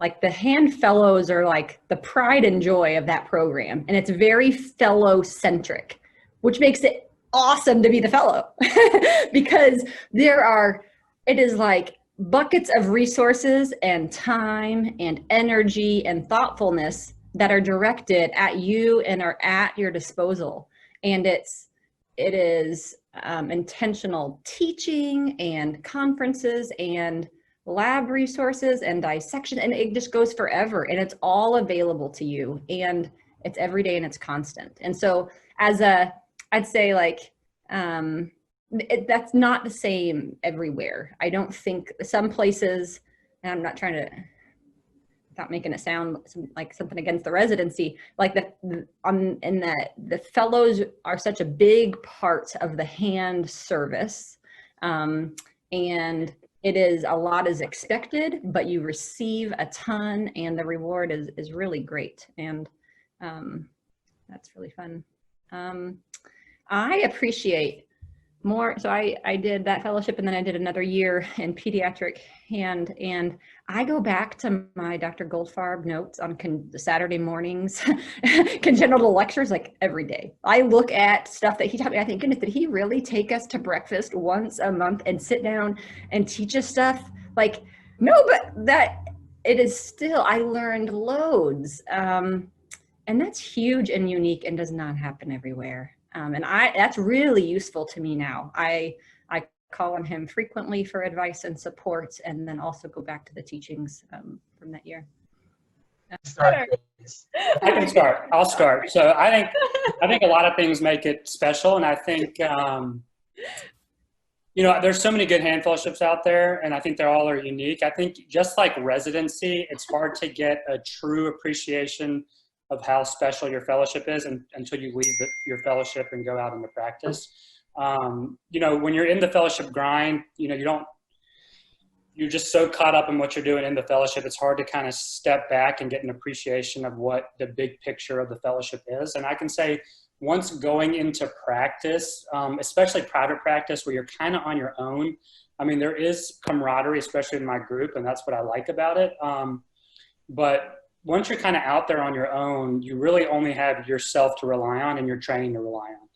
like the hand fellows are like the pride and joy of that program. And it's very fellow centric, which makes it awesome to be the fellow because it is like buckets of resources and time and energy and thoughtfulness that are directed at you and are at your disposal. And it is intentional teaching and conferences and lab resources and dissection, and it just goes forever, and it's all available to you, and it's every day and it's constant. And so I'd say like, that's not the same everywhere. I don't think some places, and I'm not trying to, not making it sound like something against the residency, like the fellows are such a big part of the hand service, and a lot is expected, but you receive a ton, and the reward is really great, and that's really fun. I appreciate more. So I did that fellowship, and then I did another year in pediatric hand, and I go back to my Dr. Goldfarb notes on Saturday mornings, congenital lectures, like every day. I look at stuff that he taught me. I think, goodness, did he really take us to breakfast once a month and sit down and teach us stuff? Like, no, but that it is still, I learned loads. And that's huge and unique and does not happen everywhere. And that's really useful to me now. I call on him frequently for advice and support, and then also go back to the teachings from that year. I can start. I'll start. So I think a lot of things make it special, and I think there's so many good hand fellowships out there, and I think they all are unique. I think just like residency, it's hard to get a true appreciation of how special your fellowship is until you leave your fellowship and go out into practice. When you're in the fellowship grind, you're just so caught up in what you're doing in the fellowship. It's hard to kind of step back and get an appreciation of what the big picture of the fellowship is. And I can say once going into practice, especially private practice where you're kind of on your own, I mean, there is camaraderie, especially in my group, and that's what I like about it. But once you're kind of out there on your own, you really only have yourself to rely on and your training to rely on.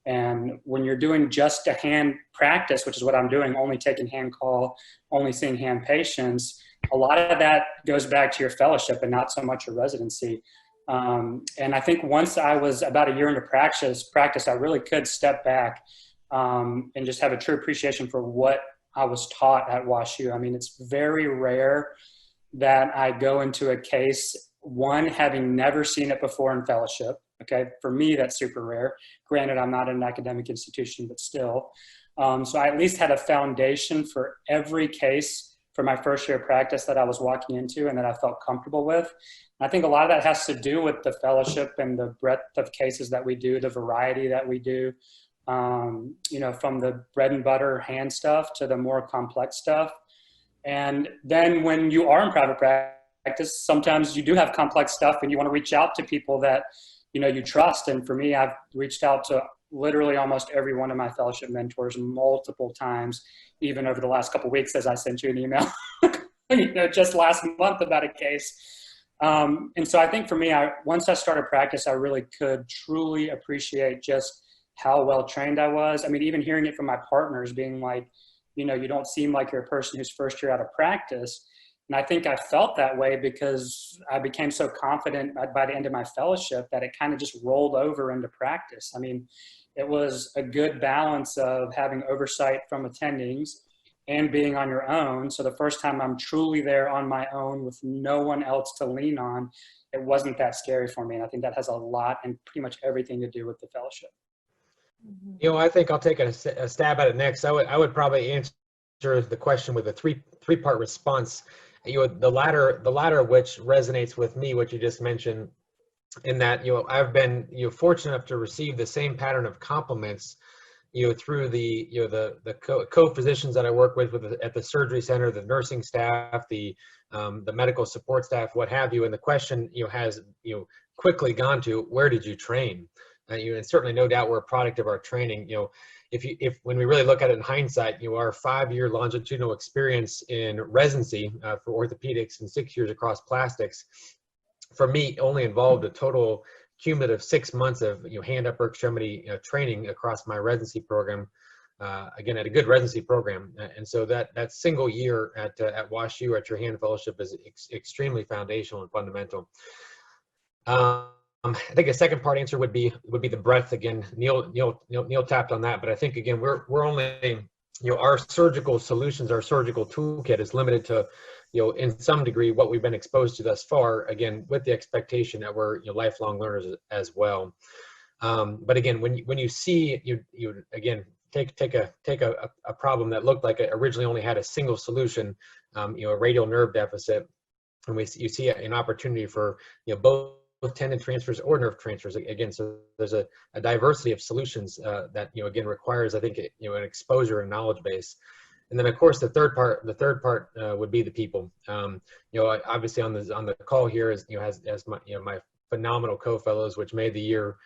And when you're doing just a hand practice, which is what I'm doing, only taking hand call, only seeing hand patients, a lot of that goes back to your fellowship and not so much your residency. And I think once I was about a year into practice, I really could step back and just have a true appreciation for what I was taught at WashU. I mean, it's very rare that I go into a case, one, having never seen it before in fellowship. Okay, for me, that's super rare. Granted, I'm not in an academic institution, but still. So I at least had a foundation for every case for my first year of practice that I was walking into and that I felt comfortable with. And I think a lot of that has to do with the fellowship and the breadth of cases that we do, the variety that we do, from the bread and butter hand stuff to the more complex stuff. And then when you are in private practice, sometimes you do have complex stuff and you want to reach out to people that, you trust. And for me, I've reached out to literally almost every one of my fellowship mentors multiple times, even over the last couple of weeks, as I sent you an email, just last month about a case. And so I think for me, once I started practice, I really could truly appreciate just how well trained I was. I mean, even hearing it from my partners being like, you don't seem like you're a person who's first year out of practice. And I think I felt that way because I became so confident by the end of my fellowship that it kind of just rolled over into practice. I mean, it was a good balance of having oversight from attendings and being on your own. So the first time I'm truly there on my own with no one else to lean on, it wasn't that scary for me. And I think that has a lot and pretty much everything to do with the fellowship. I think I'll take a stab at it next. I would probably answer the question with a three-part response. The latter of which resonates with me, what you just mentioned, in that I've been fortunate enough to receive the same pattern of compliments through the co-physicians that I work with at the surgery center, the nursing staff, the medical support staff, what have you. And the question has quickly gone to, where did you train? and certainly no doubt we're a product of our training. If when we really look at it in hindsight, our 5-year longitudinal experience in residency for orthopedics and 6 years across plastics, for me, only involved a total cumulative 6 months of hand upper extremity training across my residency program. Again, at a good residency program, and so that single year at WashU at your hand fellowship is extremely foundational and fundamental. I think a second part answer would be the breadth. Again, Neil tapped on that, but I think again we're only our surgical solutions, our surgical toolkit is limited to in some degree what we've been exposed to thus far. Again, with the expectation that we're lifelong learners as well. But again, when you see you again take a problem that looked like it originally only had a single solution, a radial nerve deficit, and you see an opportunity for both tendon transfers or nerve transfers. Again, so there's a diversity of solutions that again requires, I think, an exposure and knowledge base. And then of course the third part would be the people. Obviously on the call here is has my phenomenal co-fellows, which made the year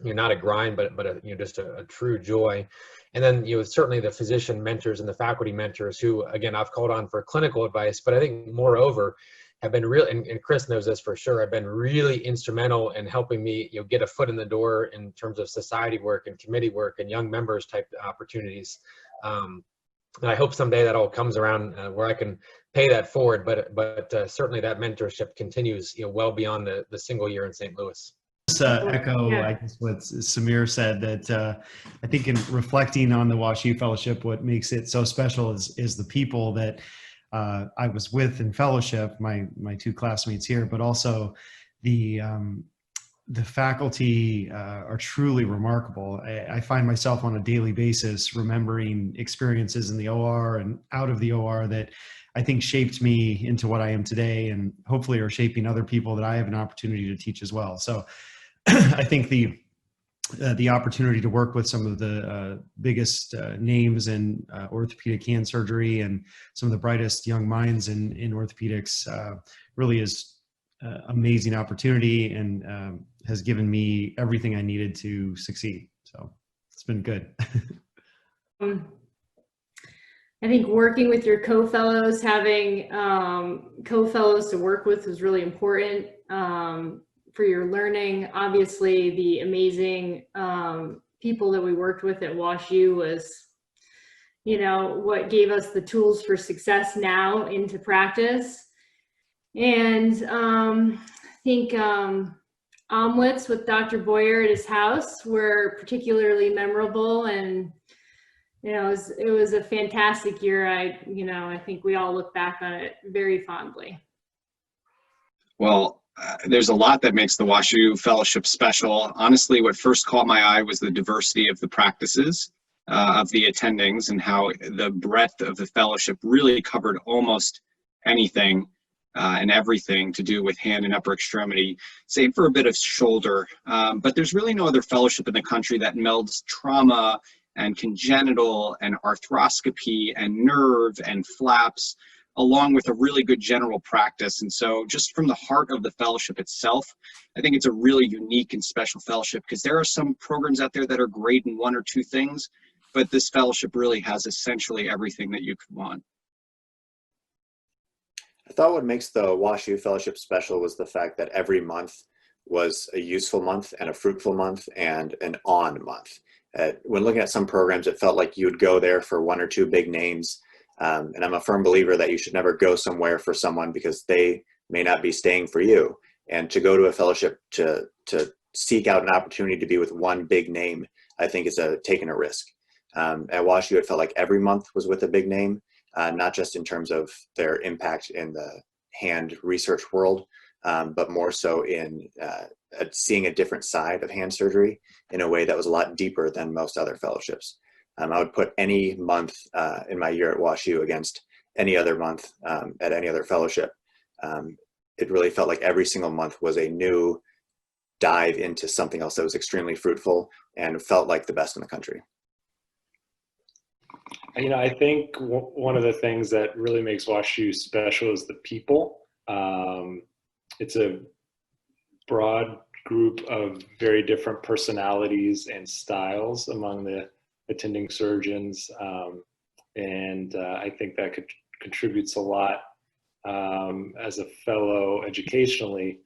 not a grind, but just a true joy. And then certainly the physician mentors and the faculty mentors who, again, I've called on for clinical advice, but I think moreover have been real, and Chris knows this for sure, have been really instrumental in helping me get a foot in the door in terms of society work and committee work and young members type opportunities. And I hope someday that all comes around where I can pay that forward, but certainly that mentorship continues well beyond the single year in St. Louis. Echo, I guess, what Samir said, that I think in reflecting on the WashU Fellowship, what makes it so special is the people that I was with in fellowship, my two classmates here, but also the faculty are truly remarkable. I find myself on a daily basis remembering experiences in the OR and out of the OR that I think shaped me into what I am today, and hopefully are shaping other people that I have an opportunity to teach as well. So I think the opportunity to work with some of the biggest names in orthopedic hand surgery and some of the brightest young minds in orthopedics really is amazing opportunity, and has given me everything I needed to succeed. So it's been good. I think working with your co-fellows, having co-fellows to work with is really important for your learning. Obviously, the amazing people that we worked with at WashU was, what gave us the tools for success now into practice. And I think omelets with Dr. Boyer at his house were particularly memorable, and it was a fantastic year. I think we all look back on it very fondly. Well, there's a lot that makes the WashU Fellowship special. Honestly, what first caught my eye was the diversity of the practices, of the attendings, and how the breadth of the fellowship really covered almost anything and everything to do with hand and upper extremity, save for a bit of shoulder. But there's really no other fellowship in the country that melds trauma and congenital and arthroscopy and nerve and flaps, along with a really good general practice. And so just from the heart of the fellowship itself, I think it's a really unique and special fellowship, because there are some programs out there that are great in one or two things, but this fellowship really has essentially everything that you could want. I thought what makes the WashU Fellowship special was the fact that every month was a useful month and a fruitful month and an on month. When looking at some programs, it felt like you would go there for one or two big names. And I'm a firm believer that you should never go somewhere for someone because they may not be staying for you. And to go to a fellowship to seek out an opportunity to be with one big name, I think is taking a risk. At WashU, it felt like every month was with a big name, not just in terms of their impact in the hand research world, but more so in seeing a different side of hand surgery in a way that was a lot deeper than most other fellowships. I would put any month in my year at WashU against any other month at any other fellowship. It really felt like every single month was a new dive into something else that was extremely fruitful and felt like the best in the country. I think one of the things that really makes WashU special is the people. It's a broad group of very different personalities and styles among the attending surgeons. I think that contributes a lot as a fellow educationally,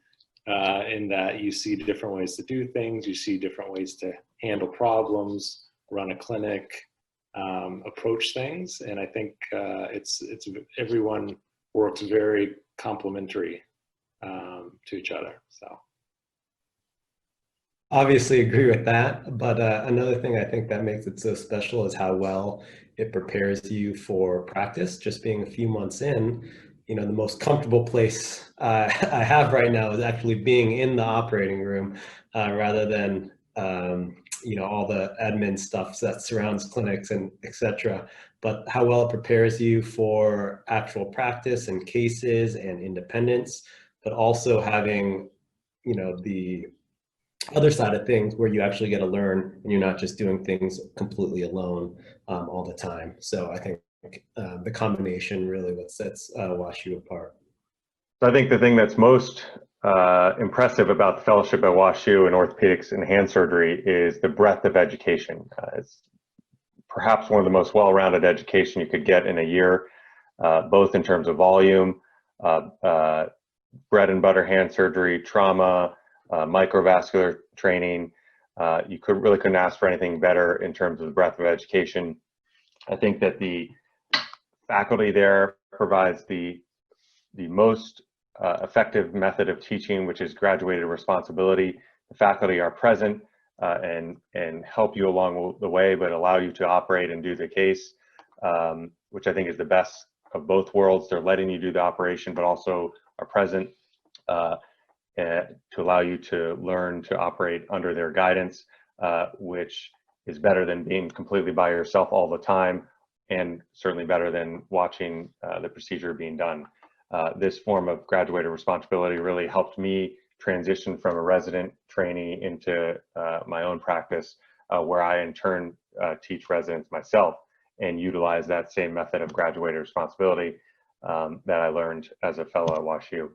in that you see different ways to do things, you see different ways to handle problems, run a clinic, approach things, and I think it's everyone works very complementary to each other. So obviously agree with that, but another thing I think that makes it so special is how well it prepares you for practice. Just being a few months in, you know, the most comfortable place I have right now is actually being in the operating room, rather than you know, all the admin stuff that surrounds clinics and etc. But how well it prepares you for actual practice and cases and independence, but also having, you know, the other side of things where you actually get to learn and you're not just doing things completely alone all the time. So I think the combination really what sets WashU apart. So I think the thing that's most impressive about the fellowship at WashU in orthopedics and hand surgery is the breadth of education. It's perhaps one of the most well-rounded education you could get in a year, both in terms of volume, bread and butter hand surgery, trauma, microvascular training. You really couldn't ask for anything better in terms of the breadth of education. I think that the faculty there provides the most effective method of teaching, which is graduated responsibility. The faculty are present and help you along the way, but allow you to operate and do the case, which I think is the best of both worlds. They're letting you do the operation, but also are present to allow you to learn to operate under their guidance, which is better than being completely by yourself all the time, and certainly better than watching the procedure being done. This form of graduated responsibility really helped me transition from a resident trainee into my own practice, where I in turn teach residents myself and utilize that same method of graduated responsibility that I learned as a fellow at WashU.